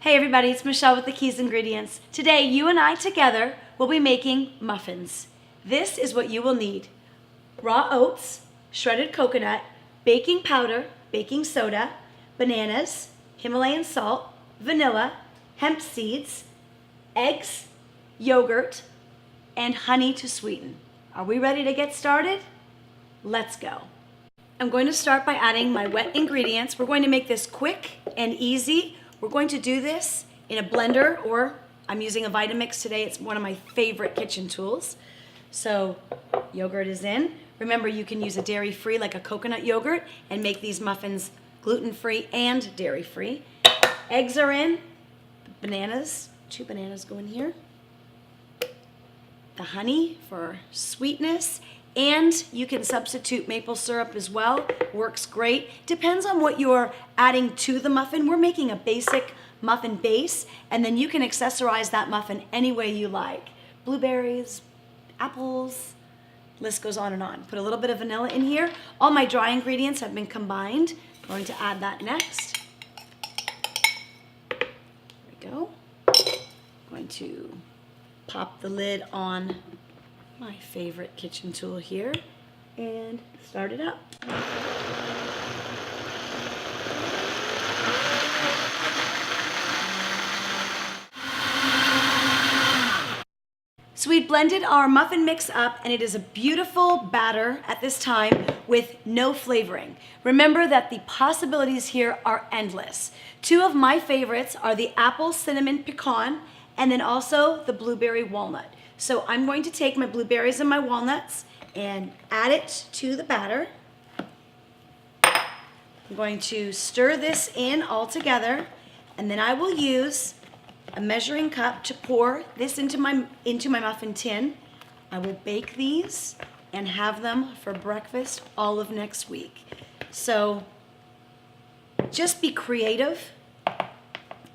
Hey everybody, it's Michelle with the Keys Ingredients. Today, you and I together will be making muffins. This is what you will need: raw oats, shredded coconut, baking powder, baking soda, bananas, Himalayan salt, vanilla, hemp seeds, eggs, yogurt, and honey to sweeten. Are we ready to get started? Let's go. I'm going to start by adding my wet ingredients. We're going to make this quick and easy. We're going to do this in a blender, or I'm using a Vitamix today. It's one of my favorite kitchen tools. So yogurt is in. Remember, you can use a dairy-free, like a coconut yogurt, and make these muffins gluten-free and dairy-free. Eggs are in. Bananas, 2 bananas go in here. The honey for sweetness. And you can substitute maple syrup as well. Works great. Depends on what you're adding to the muffin. We're making a basic muffin base, and then you can accessorize that muffin any way you like. Blueberries, apples, list goes on and on. Put a little bit of vanilla in here. All my dry ingredients have been combined. I'm going to add that next. There we go. I'm going to pop the lid on my favorite kitchen tool here and start it up. So we blended our muffin mix up, and it is a beautiful batter at this time with no flavoring. Remember that the possibilities here are endless. 2 of my favorites are the apple cinnamon pecan and then also the blueberry walnut. So I'm going to take my blueberries and my walnuts and add it to the batter. I'm going to stir this in all together, and then I will use a measuring cup to pour this into my muffin tin. I will bake these and have them for breakfast all of next week. So just be creative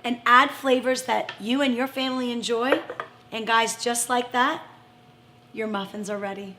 and add flavors that you and your family enjoy. And guys, just like that, your muffins are ready.